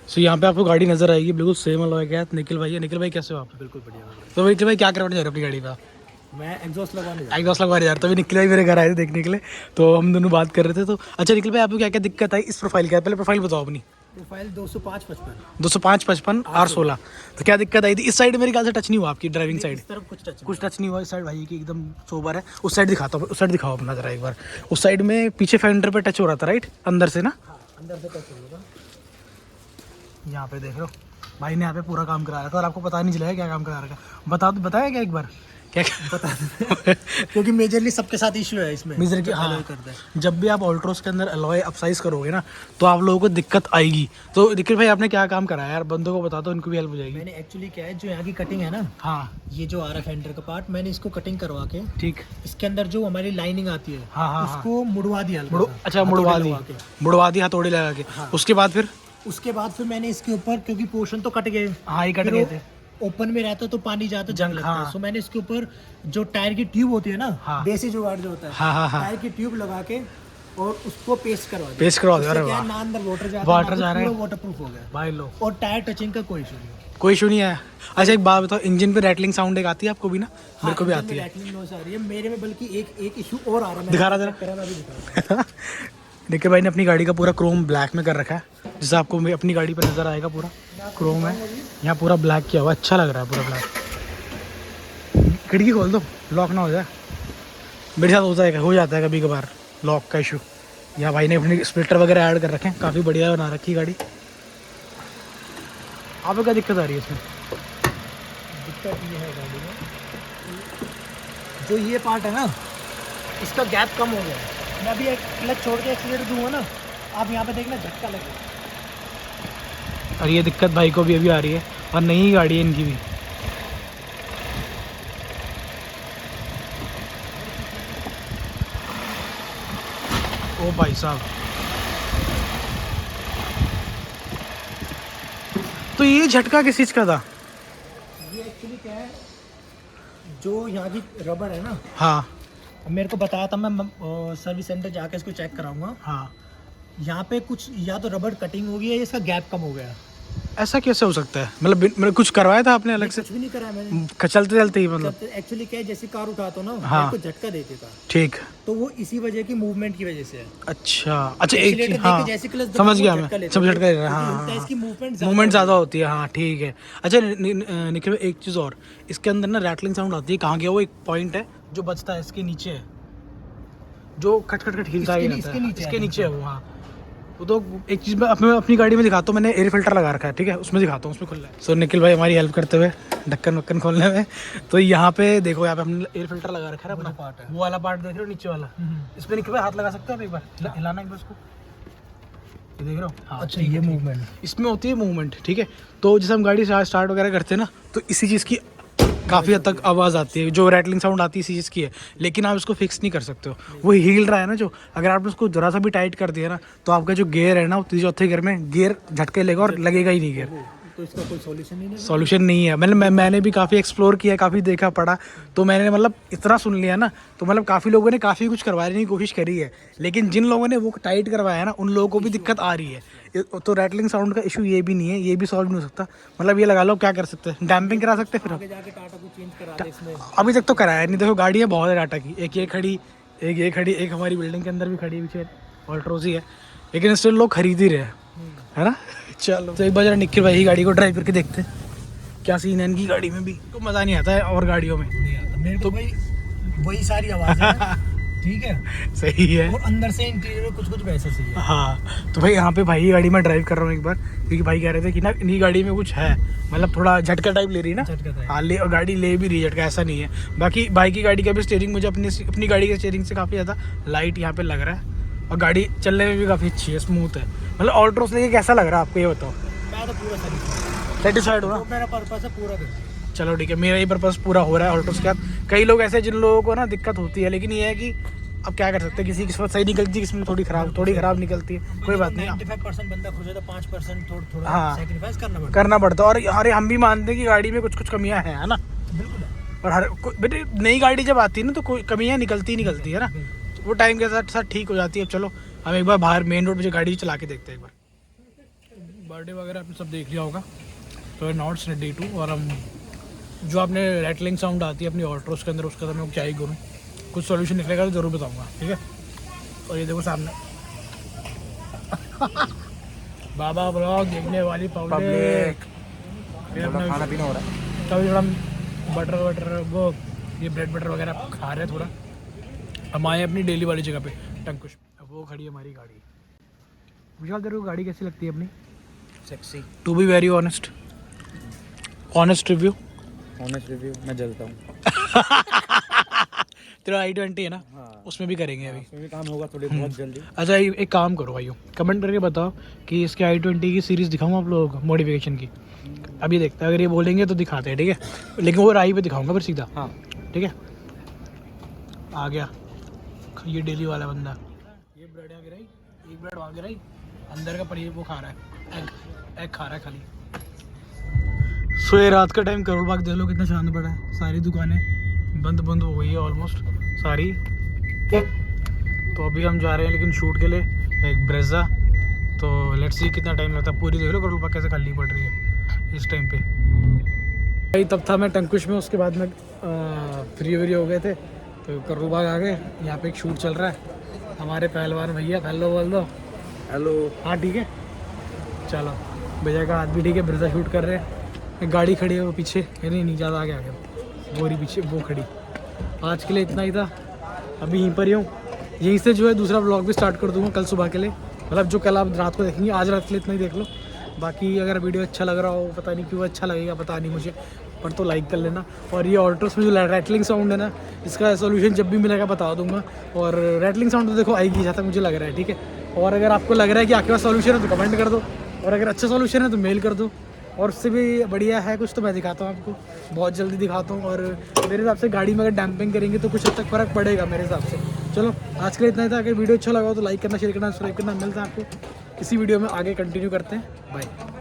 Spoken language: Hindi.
सो यहाँ पे आपको गाड़ी नजर आएगी बिल्कुल सेम अलॉय के साथ। निखिल भाई है, निखिल भाई कैसे हो आप? बिल्कुल बढ़िया। तो निखिल भाई क्या करवाने जा रहे हो अपनी गाड़ी पे आप? मैं एग्जॉस्ट लगवाने जा एग्जॉस्ट लगवाने जा रहे हो। तभी निखिल भाई मेरे घर आए थे देखने के लिए, तो हम दोनों बात कर रहे थे। तो अच्छा निखिल भाई आपको क्या क्या दिक्कत आई इस प्रोफाइल का? पहले प्रोफाइल बताओ अपनी। Profile 205/55 205 55 R16। तो क्या दिक्कत आई थी? इस साइड मेरे ख्याल से टच नहीं हुआ आपकी ड्राइविंग साइड? इस तरफ कुछ टच नहीं हुआ इस साइड भाई की, एकदम सोबर है। उस साइड दिखाता हूँ, उस साइड दिखाओ अपना जरा एक बार। उस साइड में पीछे फेंडर पे टच हो रहा था राइट, अंदर से ना? हाँ, अंदर से टच होगा। यहाँ पे देख लो भाई ने यहाँ पे पूरा काम कराया था और आपको पता नहीं चला क्या काम करा रखा। बताया क्या एक बार क्या बता देते क्योंकि मेजरली सबके साथ इशू है इसमें। मेजर की हाँ, करता है। जब भी आप ऑल्ट्रोस के अंदर अलॉय अपसाइज करोगे ना तो आप लोगों को दिक्कत आएगी। तो निखिल भाई आपने क्या काम कराया यार, बंदों को बता दो, इनको भी हेल्प हो जाएगी। मैंने एक्चुअली क्या है, जो यहाँ की कटिंग है ना, हाँ ये जो आ रहा है फेंडर का पार्ट, मैंने इसको कटिंग करवा के ठीक। इसके अंदर जो हमारी लाइनिंग आती है हाँ हाँ उसको मुड़वा दिया हल्का सा। अच्छा मुड़वा दी, हथौड़ी लगा के। मुड़वा दी हथौड़ी लगा के। हाँ। उसके बाद फिर उसके बाद फिर मैंने इसके ऊपर, क्योंकि पोर्शन तो कट गए, हाँ ही कट फिर गए वो थे। ओपन में रहता तो पानी जाता जंग लगता हाँ। है। सो मैंने इसके ऊपर जो टायर की ट्यूब होती है ना, हाँ। देसी जुगाड़ जो होता है, हाँ हाँ हाँ टायर की ट्यूब लगा के और उसको पेस्ट करवा दिया। पेस्ट करवा दिया। उससे अरे क्या है, वाह, ना अंदर वाटर जाता वाटर जा रहा है, वाटर प्रूफ हो गया भाई लो और टायर टचिंग का कोई इशू नहीं। कोई इशू नहीं है। अच्छा एक बात बताओ, इंजन पे रैटलिंग साउंड एक आती है आपको भी ना? मेरे को भी आती है। आ रही है मेरे में, बल्कि एक इशू और आ रहा है। दिखा रहा जरा। निखिल भाई ने अपनी गाड़ी का पूरा क्रोम ब्लैक में कर रखा है, जैसे आपको अपनी गाड़ी पर नजर आएगा। पूरा क्रोम है यहाँ, पूरा ब्लैक किया हुआ, अच्छा लग रहा है पूरा ब्लैक। खिड़की खोल दो, लॉक ना हो जाए। मेरे साथ हो जाता है कभी कभार लॉक का इशू। यहाँ भाई ने अपनी स्प्लिटर वगैरह ऐड कर रखे हैं, काफ़ी बढ़िया बना रखी गाड़ी। आपको क्या दिक्कत आ रही है इसमें? दिक्कत ये है गाड़ी में, जो ये पार्ट है ना, इसका गैप कम हो गया है। मैं अभी एक क्लच छोड़ के एक्सीलेटर दूंगा ना, आप यहाँ पे देखना झटका लगेगा। और ये दिक्कत भाई को भी अभी आ रही है, और नई गाड़ी है इनकी भी। ओ भाई साहब, तो ये झटका किस चीज़ का था? ये एक्चुअली क्या है, जो यहाँ की रबर है ना, हाँ मेरे को बताया था, मैं सर्विस सेंटर जाके इसको चेक कराऊंगा। हाँ, यहाँ पे कुछ या तो रबर कटिंग हो गई है, इसका गैप कम हो गया। ऐसा कैसे हो सकता है? मतलब कुछ करवाया था आपने अलग से? कुछ भी नहीं करा मैंने। चलते चलते ही मतलब? एक्चुअली क्या है, जैसे कार उठाता हूँ ना, हाँ। मेरे को झटका देते था, ठीक। तो वो इसी वजह की, मूवमेंट की वजह से है। अच्छा एक एक्सीलेटर चीज, देके हाँ जैसे क्लच दबाऊंगा, समझ गया झटका मैं, लेता सब है। झटका ले रहा है। क्योंकि हाँ होता है, हाँ इसकी मूवमेंट मूवमेंट ज़्यादा होती है। हाँ ठीक है। अच्छा निखिल एक चीज़ और, इसके अंदर ना रैटलिंग साउंड आती है, कहाँ गया वो? एक पॉइंट है जो बचता है इसके नीचे है, जो खट खट खट हिलता ही रहता है, इसके नीचे है वो। हाँ वो तो एक चीज़ मैं अपनी गाड़ी में दिखाता हूँ, मैंने एयर फिल्टर लगा रखा है, ठीक है, उसमें दिखाता हूँ, उसमें खुल रहा है। सो निखिल भाई हमारी हेल्प करते हुए ढक्कन वक्कन खोलने में। तो यहाँ पे देखो, यहाँ पे हमने एयर फिल्टर लगा रखा है अपना पार्ट है, वो वाला पार्ट देख रहे हो नीचे वाला, इस पे निखिल भाई हाथ लगा सकते हो आप एक बार, हिलाना एक बार उसको, ये देख रहे हो? हाँ अच्छा, ये मूवमेंट इसमें होती है मूवमेंट, ठीक है। तो जैसे हम गाड़ी स्टार्ट वगैरह करते हैं ना, तो इसी चीज़ की काफ़ी हद तक आवाज़ आती है, जो रैटलिंग साउंड आती है इसी चीज़ की है। लेकिन आप इसको फिक्स नहीं कर सकते हो, वो हिल रहा है ना जो, अगर आपने उसको जरा सा भी टाइट कर दिया ना, तो आपका जो गियर है ना, वो चौथे गियर में गियर झटके लेगा और लगेगा ही नहीं गियर। तो इसका कोई सॉल्यूशन नहीं है। सॉल्यूशन नहीं है। मैंने भी काफ़ी एक्सप्लोर किया, काफ़ी देखा पढ़ा, तो मैंने मतलब इतना सुन लिया ना, तो मतलब काफ़ी लोगों ने काफ़ी कुछ करवाने की कोशिश करी है, लेकिन जिन लोगों ने वो टाइट करवाया है ना, उन लोगों को भी दिक्कत आ रही है। तो रैटलिंग साउंड का इशू ये भी नहीं है, ये भी सॉल्व नहीं हो सकता। मतलब ये लगा लो, क्या कर सकते हैं, डैम्पिंग करा सकते हैं फिर आगे जाके टाटा को चेंज करा दे इसमें। अभी तक तो कराया नहीं। देखो गाड़ियाँ बहुत है टाटा की, एक ये खड़ी, एक ये खड़ी, एक हमारी बिल्डिंग के अंदर भी खड़ी पीछे ऑल्ट्रोज ही है, लेकिन स्टिल लोग खरीद ही रहे हैं, है ना। चलो तो एक बार जरा निखिल भाई की गाड़ी को ड्राइव करके देखते हैं क्या सीन है इनकी गाड़ी में भी। तो मज़ा नहीं आता है और गाड़ियों में नहीं आता मेरे को भाई, वही सारी आवाज़ है। ठीक है, सही है। और अंदर से इंटीरियर में कुछ कुछ वैसा सही है। हाँ तो भाई यहाँ पे भाई की गाड़ी में ड्राइव कर रहा हूँ एक बार, क्योंकि भाई कह रहे थे कि ना इनकी गाड़ी में कुछ है, मतलब थोड़ा झटका टाइप ले रही है ना। झटका टाइप। हाँ और गाड़ी ले भी रही है, झटका ऐसा नहीं है। बाकी भाई की गाड़ी का भी स्टीयरिंग मुझे अपनी गाड़ी के स्टीयरिंग से काफ़ी ज़्यादा लाइट यहाँ पे लग रहा है, और गाड़ी चलने में भी काफ़ी अच्छी है, स्मूथ है। मतलब ऑल्ट्रोस लेके कैसा लग रहा है आपको, ये बताओ? मैं तो पूरा सेटिस्फाइड हो ना? तो मेरा पर्पस है पूरा कर। चलो ठीक है, मेरा ही पर्पस पूरा हो रहा है ऑल्ट्रोस के साथ। कई लोग ऐसे जिन लोगों को ना दिक्कत होती है, लेकिन ये है कि अब क्या कर सकते हैं, किसी किस्मत सही निकलती है, किस्मत थोड़ी खराब निकलती है, कोई बात नहीं। 95% बंदा खुश है, तो 5% थोड़ा हाँ सैक्रिफाइस करना करना पड़ता है। और अरे हम भी मानते हैं कि गाड़ी में कुछ कमियां हैं, है ना। बिल्कुल। और हर बेटे नई गाड़ी जब आती है ना, तो कोई कमियां निकलती है ना, तो वो टाइम के साथ साथ ठीक हो जाती है। अब चलो हम एक बार बाहर मेन रोड पे गाड़ी चला के देखते हैं एक बार। बर्थडे वगैरह आपने सब देख लिया होगा। तो नॉट्स डे 2 और हम जो आपने रैटलिंग साउंड आती है अपनी ऑल्ट्रोस के अंदर, उसका तो मैं क्या ही करूँ, कुछ सॉल्यूशन निकलेगा तो ज़रूर बताऊँगा, ठीक है। और ये देखो सामने बाबा ब्लॉग देखने वाली पब्लिक, खाना पीना हो रहा है। कभी थोड़ा बटर वो ये ब्रेड बटर वगैरह खा रहे हैं थोड़ा। हम आए अपनी डेली वाली जगह पे टंकुश। अब वो खड़ी है हमारी गाड़ी। विशाल तेरे को गाड़ी कैसी लगती है अपनी? Sexy. To be very honest review मैं जलता हूँ। तेरा i20 है ना? हाँ। उसमें भी करेंगे अभी। उसमें भी काम होगा थोड़ी बहुत जल्दी। अच्छा एक काम करो भाइयों, कमेंट करके बताओ कि इसके i20 की सीरीज़ दिखाऊँ आप लोगों को मॉडिफिकेशन की। अभी देखते हैं, अगर ये बोलेंगे तो दिखाते हैं, ठीक है। लेकिन वो राही पे दिखाऊंगा फिर सीधा। हाँ ठीक है। आ गया ये डेली वाला बंदा। ये ब्रेड आ गिराई, एक ब्रेड वहाँ गिराई, अंदर का पनीर वो खा रहा है, एग खा रहा है खाली। सो ये रात का टाइम करोल बाग देख लो कितना शांत पड़ा है। सारी दुकानें बंद हो गई है ऑलमोस्ट सारी। तो अभी हम जा रहे हैं लेकिन शूट के लिए एक ब्रेजा। तो लेट्स सी कितना टाइम लगता है। पूरी देख लो करोल बाग कैसे खाली पड़ रही है इस टाइम पे। भाई तब था मैं टंकुश में, उसके बाद में फ्री हो गए थे तो करोल बाग आ गए। यहाँ पे एक शूट चल रहा है, हमारे पहलवान भैया हेलो बोल दो। हेलो। हाँ ठीक है, चलो भैया का हाथ भी ठीक है। ब्रेजा शूट कर रहे हैं, एक गाड़ी खड़ी है वो पीछे, नहीं ज़्यादा आगे आ गया, वो रही पीछे वो खड़ी। आज के लिए इतना ही था, अभी यहीं पर ही हूँ। यहीं से जो है दूसरा व्लॉग भी स्टार्ट कर दूँगा कल सुबह के लिए, मतलब जो कल आप रात को देखेंगे, आज रात के लिए इतना ही देख लो। बाकी अगर वीडियो अच्छा लग रहा हो, पता नहीं क्यों अच्छा लगेगा पता नहीं मुझे, पर तो लाइक कर लेना। और ये ऑल्ट्रोस में जो रैटलिंग साउंड है ना, इसका सोल्यूशन जब भी मिलेगा बता दूंगा। और रैटलिंग साउंड तो देखो आएगी जहाँ तक मुझे लग रहा है, ठीक है। और अगर आपको लग रहा है कि आपके पास सोल्यूशन है तो कमेंट कर दो, और अगर अच्छा सोल्यूशन है तो मेल कर दो। और उससे भी बढ़िया है कुछ तो मैं दिखाता हूँ आपको, बहुत जल्दी दिखाता हूँ। और मेरे हिसाब से गाड़ी में अगर डैम्पिंग करेंगे तो कुछ हद तक फ़र्क पड़ेगा मेरे हिसाब से। चलो आज के लिए इतना ही था। अगर वीडियो अच्छा लगा हो तो लाइक करना, शेयर करना, सब्सक्राइब करना। मिलता है आपको किसी वीडियो में, आगे कंटिन्यू करते हैं। बाय।